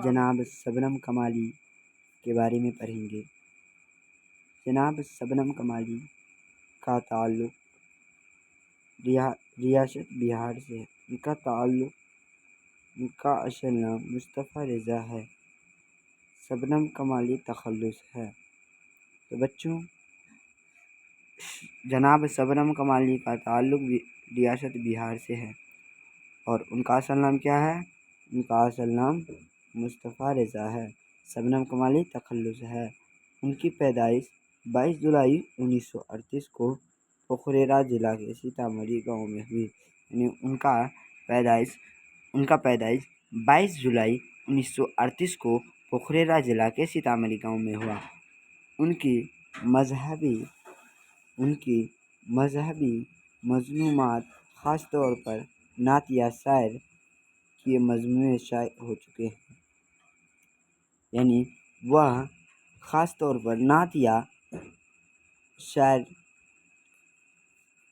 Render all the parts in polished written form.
جناب شبنم کمالی کے بارے میں پڑھیں گے۔ جناب شبنم کمالی کا تعلق ریاست بہار سے ہے۔ ان کا اصل نام مصطفیٰ رضا ہے۔ شبنم کمالی تخلص ہے۔ تو بچوں، جناب شبنم کمالی کا تعلق ریاست بہار سے ہے اور ان کا اصل نام کیا ہے؟ ان کا اصل نام مصطفیٰ رضا ہے۔ شبنم کمالی تخلص ہے۔ ان کی پیدائش 22 جولائی 1938 کو پوکھریرا ضلع کے سیتامڑھی گاؤں میں ہوئی۔ یعنی ان کا پیدائش 22 جولائی 1938 کو پوکھریرا ضلع کے سیتامڑھی گاؤں میں ہوا۔ ان کی مذہبی مضمونات خاص طور پر نعت یا شعر کے مجموعے شائع ہو چکے ہیں۔ یعنی وہ خاص طور پر نعت یا شعر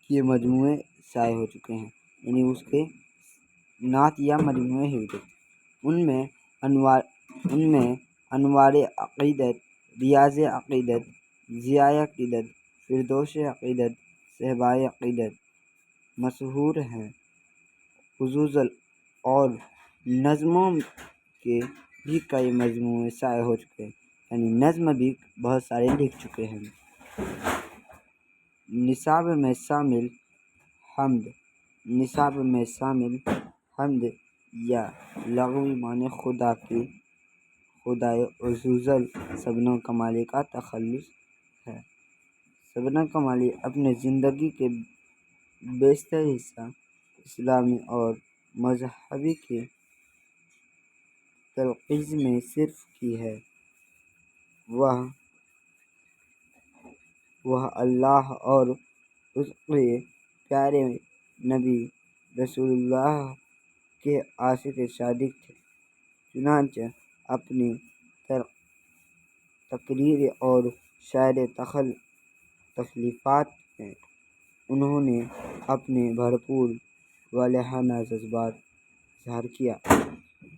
کے مجموعے شائع ہو چکے ہیں۔ یعنی اس کے نعت یا مجموعے ہی ہوتے ہیں۔ ان میں انوار عقیدت، ریاض عقیدت، ضیاء عقیدت، فردوس عقیدت، صحبائے عقیدت مشہور ہیں۔ غزل اور نظموں کے بھی کئی مجموعے شائع ہو چکے ہیں۔ یعنی نظم بھی بہت سارے لکھ چکے ہیں۔ نصاب میں شامل حمد یا لغوی معنی خدائے عزوجل شبنم کمالی کا تخلص ہے۔ شبنم کمالی اپنے زندگی کے بیشتر حصہ اسلامی اور مذہبی کی تلقین میں صرف کی ہے۔ وہ اللہ اور اس کے پیارے نبی رسول اللہ کے عاشق صادق تھے۔ چنانچہ اپنی تقریر اور شعر تخلیفات میں انہوں نے اپنے بھرپور والہانہ جذبات اظہار کیا۔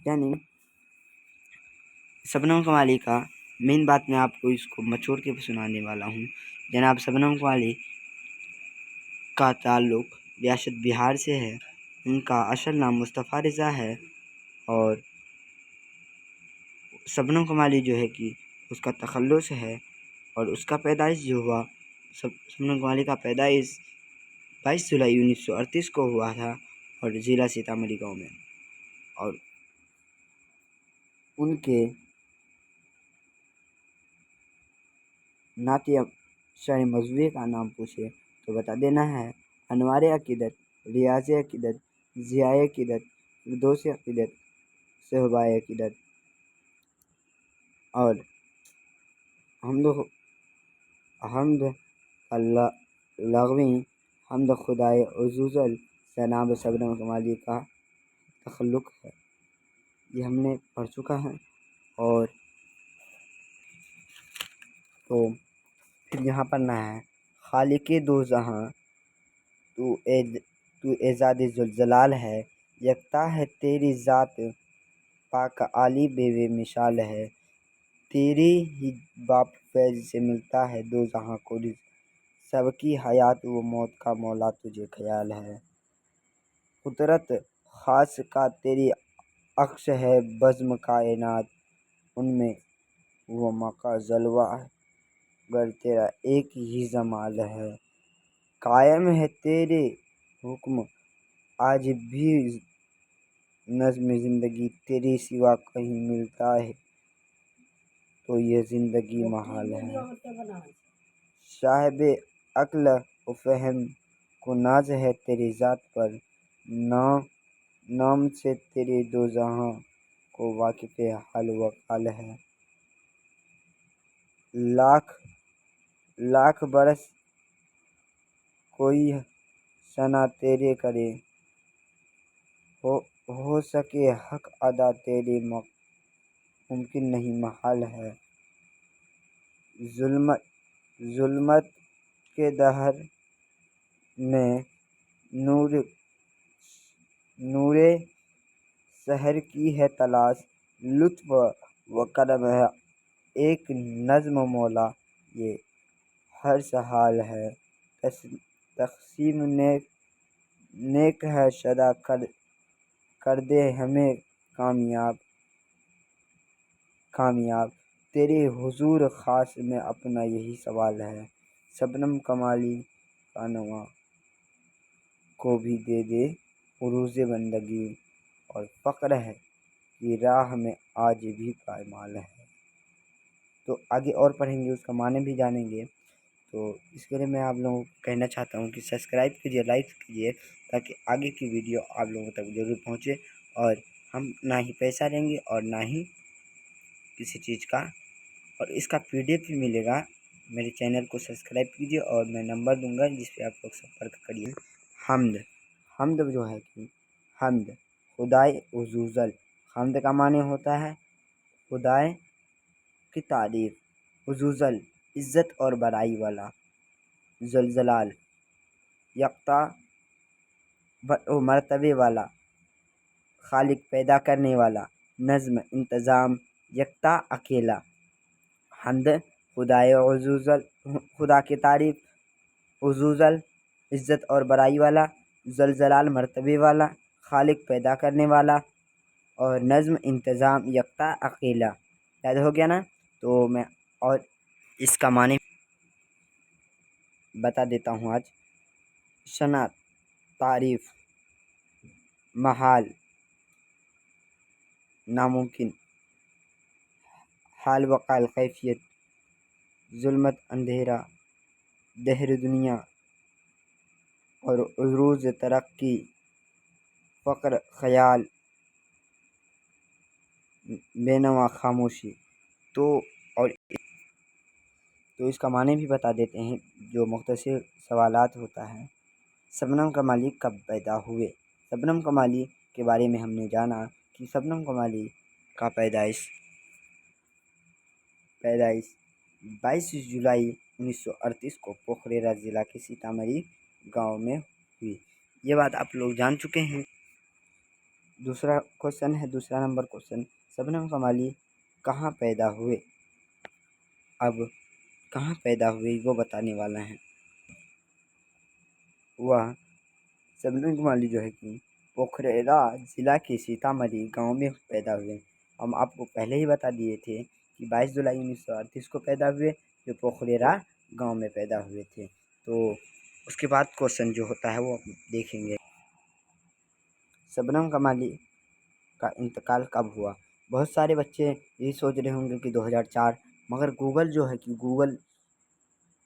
یعنی شبنم کمالی کا مین بات میں آپ کو اس کو مچوڑ کے سنانے والا ہوں۔ جناب شبنم کمالی کا تعلق ریاست بہار سے ہے۔ ان کا اصل نام مصطفیٰ رضا ہے اور شبنم کمالی جو ہے کہ اس کا تخلص ہے اور اس کا پیدائش جو ہوا، شبنم کمالی کا پیدائش 22 جولائی 1938 کو ہوا تھا اور ضلع سیتامڑھی گاؤں میں۔ اور ان کے نعت یا شعر مجموعے کا نام پوچھے تو بتا دینا ہے: انوار عقیدت، ریاض عقیدت، ضیاء عقیدت، فردوس عقیدت، صحبائے عقیدت اور حمد لغوی حمد خدائے عزوجل جناب شبنم کمالی کا تخلق ہے۔ یہ ہم نے پڑھ چکا ہے۔ اور تو پھر یہاں پڑھنا ہے: خالق دو جہاں تو ایجاد ذوالجلال ہے، یکتا ہے تیری ذات پاک عالی بے مثال ہے، تیرے ہی باب فیض سے ملتا ہے دو جہاں کو رزق، سب کی حیات و موت کا مولا تجھے خیال ہے، قدرت خاص کا تیری عکس ہے بزم کائنات، ان میں وہ مکہ جلوہ گر تیرا ایک ہی جمال ہے، قائم ہے تیرے حکم آج بھی نظم زندگی، تیرے سوا کہیں ملتا ہے تو یہ زندگی محال ہے، صاحب عقل و فہم کو ناز ہے تیری ذات پر، نام سے تیرے دو جہاں کو واقف حال و قال ہے، لاکھ برس کوئی ثنا تیرے کرے، ہو سکے حق ادا تیرے ممکن نہیں محال ہے، ظلمت کے دہر میں نور سحر کی ہے تلاش، لطف و کرم ہے ایک نظم مولا، یہ ہر سحال ہے تقسیم نیک ہے شدا، کر دے ہمیں کامیاب تیرے حضور خاص میں اپنا یہی سوال ہے، شبنم کمالی کا نواں کو بھی دے دے عروج بندگی، اور فقر ہے کہ راہ میں آج بھی پائمال ہے۔ تو آگے اور پڑھیں گے، اس کا معنی بھی جانیں گے۔ تو اس کے لیے میں آپ لوگوں کو کہنا چاہتا ہوں کہ سبسکرائب کیجیے، لائک کیجیے، تاکہ آگے کی ویڈیو آپ لوگوں تک ضرور پہنچے، اور ہم نہ ہی پیسہ لیں گے اور نہ ہی کسی چیز کا، اور اس کا PDF بھی ملے گا۔ میرے چینل کو سبسکرائب کیجیے، اور میں نمبر دوں گا جس پہ آپ لوگ سنپرک کریے۔ حمد جو ہے کہ حمد خدائے عزوجل، حمد کا معنی ہوتا ہے خدائے کی تعریف، عزوجل عزت اور بڑائی والا، ذوالجلال یکتا مرتبے والا، خالق پیدا کرنے والا، نظم انتظام یکتا اکیلا۔ حمد خدائے عزوجل، خدا کی تعریف، عزوجل عزت اور بڑائی والا، ذوالجلال مرتبے والا، خالق پیدا کرنے والا، اور نظم انتظام یکتا اکیلا۔ یاد ہو گیا نا؟ تو میں اور اس کا معنی بتا دیتا ہوں آج۔ شنا تعریف، محال ناممکن، حال وقال کیفیت، ظلمت اندھیرا، دہر دنیا، اور عروج ترقی، فقر خیال، بینوا خاموشی۔ تو اس کا معنی بھی بتا دیتے ہیں، جو مختصر سوالات ہوتا ہے۔ شبنم کمالی کب پیدا ہوئے؟ شبنم کمالی کے بارے میں ہم نے جانا کہ شبنم کمالی کا پیدائش 22 جولائی 1938 کو پوکھریرا ضلع کے سیتامڑھی گاؤں میں ہوئی۔ یہ بات آپ لوگ جان چکے ہیں۔ دوسرا نمبر کوشچن، شبنم کمالی کہاں پیدا ہوئے؟ اب کہاں پیدا ہوئے وہ بتانے والا ہے۔ وہ شبنم کمالی جو ہے کہ پوکھریرا ضلع کے سیتامڑھی گاؤں میں پیدا ہوئے۔ ہم آپ کو پہلے ہی بتا دیے تھے کہ 22 جولائی 1938 کو پیدا ہوئے، جو پوکھریرا گاؤں میں پیدا ہوئے تھے۔ تو اس کے بعد کوشچن جو ہوتا ہے وہ دیکھیں گے۔ شبنم کمالی کا انتقال کب ہوا؟ بہت سارے بچے یہی سوچ رہے ہوں گے کہ 2004، مگر گوگل جو ہے کہ گوگل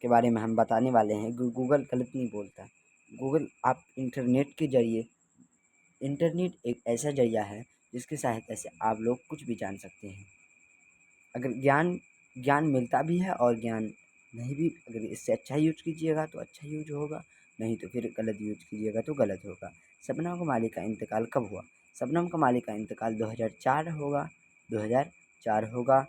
کے بارے میں ہم بتانے والے ہیں۔ گوگل غلط نہیں بولتا۔ گوگل آپ انٹرنیٹ کے ذریعے، انٹرنیٹ ایک ایسا ذریعہ ہے جس کی سہایتا سے آپ لوگ کچھ بھی جان سکتے ہیں۔ اگر گیان ملتا بھی ہے، اور گیان نہیں بھی، اگر اس سے اچھا یوز کیجیے گا تو اچھا یوز ہوگا، نہیں تو پھر غلط یوز کیجیے گا تو غلط ہوگا۔ شبنم کمالی کا انتقال کب ہوا؟ شبنم کمالی کا انتقال 2004 ہوگا۔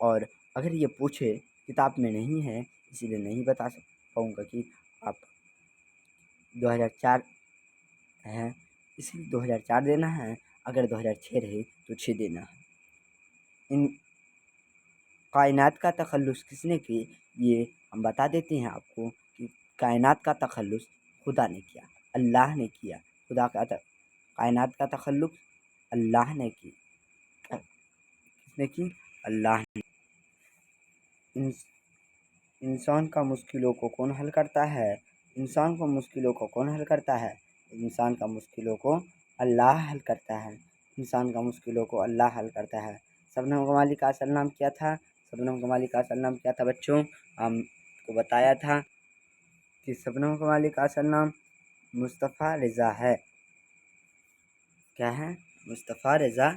اور اگر یہ پوچھے، کتاب میں نہیں ہے اسی لیے نہیں بتا پاؤں گا کہ آپ 2004 ہے، اس لیے 2004 دینا ہے۔ اگر 2006 رہے تو 6 دینا ہے۔ ان کائنات کا تخلص کس نے کی؟ یہ ہم بتا دیتے ہیں آپ کو کہ کائنات کا تخلص خدا نے کیا، اللہ نے کیا۔ کائنات کا تخلص اللہ نے کی۔ کس نے کی؟ اللہ نے۔ انسان کا مشکلوں کو کون حل کرتا ہے؟ انسان کا مشکلوں کو کون حل کرتا ہے؟ انسان کا مشکلوں کو اللہ حل کرتا ہے۔ انسان کا مشکلوں کو اللہ حل کرتا ہے۔ شبنم کمالی کا اصل نام کیا تھا؟ شبنم کمالی کا اصل نام کیا تھا بچوں؟ ہم کو بتایا تھا کہ شبنم کمالی کا اصل نام مصطفیٰ رضا ہے۔ کیا ہے؟ مصطفیٰ رضا